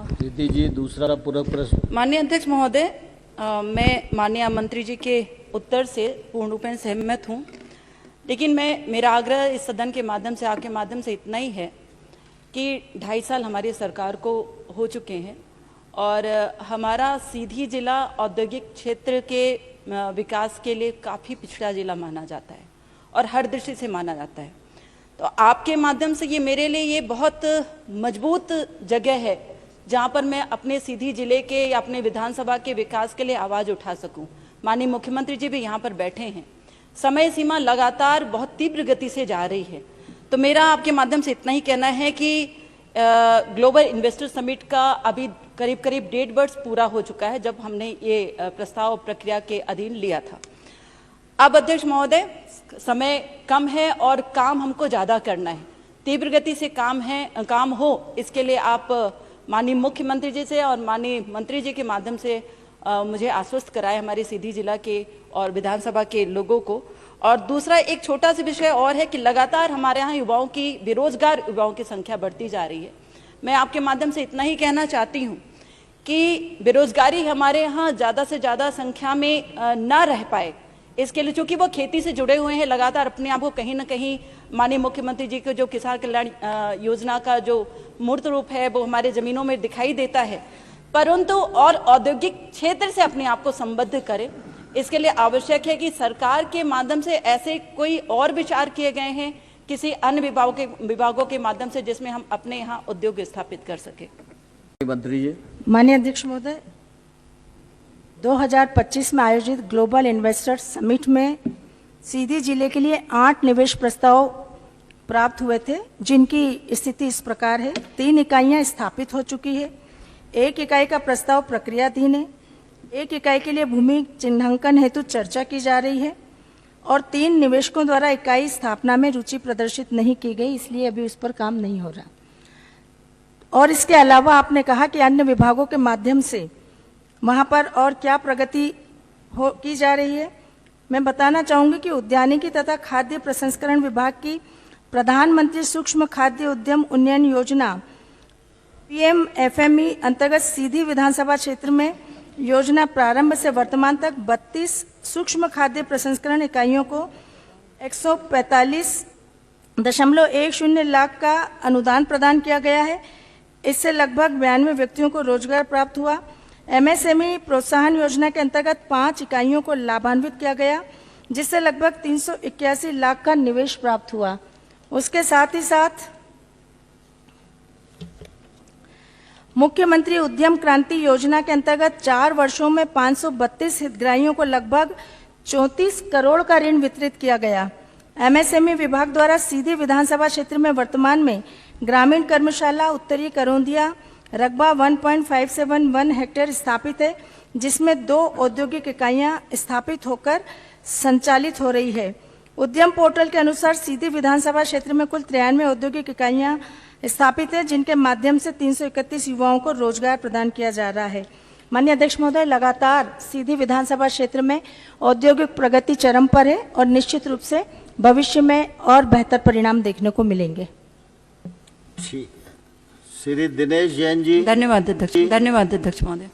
दीदी जी, दूसरा पूरक प्रश्न। माननीय अध्यक्ष महोदय, मैं माननीय मंत्री जी के उत्तर से पूर्ण रूप से सहमत हूँ, लेकिन मेरा आग्रह इस सदन के माध्यम से, आपके माध्यम से इतना ही है कि 2.5 साल हमारी सरकार को हो चुके हैं और हमारा सीधी जिला औद्योगिक क्षेत्र के विकास के लिए काफ़ी पिछड़ा जिला माना जाता है और हर दृष्टि से माना जाता है। तो आपके माध्यम से मेरे लिए ये बहुत मजबूत जगह है जहाँ पर मैं अपने सीधी जिले के या अपने विधानसभा के विकास के लिए आवाज़ उठा सकूं। माननीय मुख्यमंत्री जी भी यहाँ पर बैठे हैं। समय सीमा लगातार बहुत तीव्र गति से जा रही है, तो मेरा आपके माध्यम से इतना ही कहना है कि ग्लोबल इन्वेस्टर समिट का अभी करीब 1.5 वर्ष पूरा हो चुका है जब हमने ये प्रस्ताव प्रक्रिया के अधीन लिया था। अब अध्यक्ष महोदय, समय कम है और काम हमको ज़्यादा करना है, तीव्र गति से काम हो, इसके लिए आप माननीय मुख्यमंत्री जी से और माननीय मंत्री जी के माध्यम से मुझे आश्वस्त कराए हमारे सीधी जिला के और विधानसभा के लोगों को। और दूसरा एक छोटा सा विषय और है कि लगातार हमारे यहाँ युवाओं की, बेरोजगार युवाओं की संख्या बढ़ती जा रही है। मैं आपके माध्यम से इतना ही कहना चाहती हूँ कि बेरोजगारी हमारे यहाँ ज़्यादा से ज़्यादा संख्या में न रह पाए, इसके लिए चूंकि वो खेती से जुड़े हुए हैं, लगातार अपने आप को कहीं ना कहीं माननीय मुख्यमंत्री जी के जो किसान कल्याण योजना का जो मूर्त रूप है वो हमारे जमीनों में दिखाई देता है, परंतु और औद्योगिक क्षेत्र से अपने आप को संबद्ध करें। इसके लिए आवश्यक है कि सरकार के माध्यम से ऐसे कोई और विचार किए गए हैं किसी अन्य विभागों के माध्यम से जिसमें हम अपने यहाँ उद्योग स्थापित कर सके। मंत्री जी। माननीय अध्यक्ष महोदय, 2025 में आयोजित ग्लोबल इन्वेस्टर समिट में सीधी जिले के लिए 8 निवेश प्रस्ताव प्राप्त हुए थे, जिनकी स्थिति इस प्रकार है। 3 इकाइयां स्थापित हो चुकी है, 1 इकाई का प्रस्ताव प्रक्रियाधीन है, 1 इकाई के लिए भूमि चिन्हांकन हेतु चर्चा की जा रही है और 3 निवेशकों द्वारा इकाई स्थापना में रुचि प्रदर्शित नहीं की गई, इसलिए अभी उस पर काम नहीं हो रहा। और इसके अलावा आपने कहा कि अन्य विभागों के माध्यम से वहाँ पर और क्या प्रगति की जा रही है। मैं बताना चाहूँगी कि उद्यानिकी तथा खाद्य प्रसंस्करण विभाग की प्रधानमंत्री सूक्ष्म खाद्य उद्यम उन्नयन योजना PMFME अंतर्गत सीधी विधानसभा क्षेत्र में योजना प्रारंभ से वर्तमान तक 32 सूक्ष्म खाद्य प्रसंस्करण इकाइयों को 145.10 लाख का अनुदान प्रदान किया गया है। इससे लगभग 92 व्यक्तियों को रोजगार प्राप्त हुआ। MSME प्रोत्साहन योजना के अंतर्गत 5 इकाइयों को लाभान्वित किया गया, जिससे लगभग 381 लाख का निवेश प्राप्त हुआ। उसके साथ ही साथ मुख्यमंत्री उद्यम क्रांति योजना के अंतर्गत 4 वर्षों में 532 हितग्राहियों को लगभग 34 करोड़ का ऋण वितरित किया गया। MSME विभाग द्वारा सीधी विधानसभा क्षेत्र में वर्तमान में ग्रामीण कर्मशाला उत्तरी करौंदिया रकबा 1.571 हेक्टेयर स्थापित है, जिसमें 2 औद्योगिक इकाइयां स्थापित होकर संचालित हो रही है। उद्यम पोर्टल के अनुसार सीधी विधानसभा क्षेत्र में कुल 93 औद्योगिक इकाइयां स्थापित है, जिनके माध्यम से 331 युवाओं को रोजगार प्रदान किया जा रहा है। माननीय अध्यक्ष महोदय, लगातार सीधी विधानसभा क्षेत्र में औद्योगिक प्रगति चरम पर है और निश्चित रूप से भविष्य में और बेहतर परिणाम देखने को मिलेंगे। श्री दिनेश जैन जी। धन्यवाद अध्यक्ष महोदय।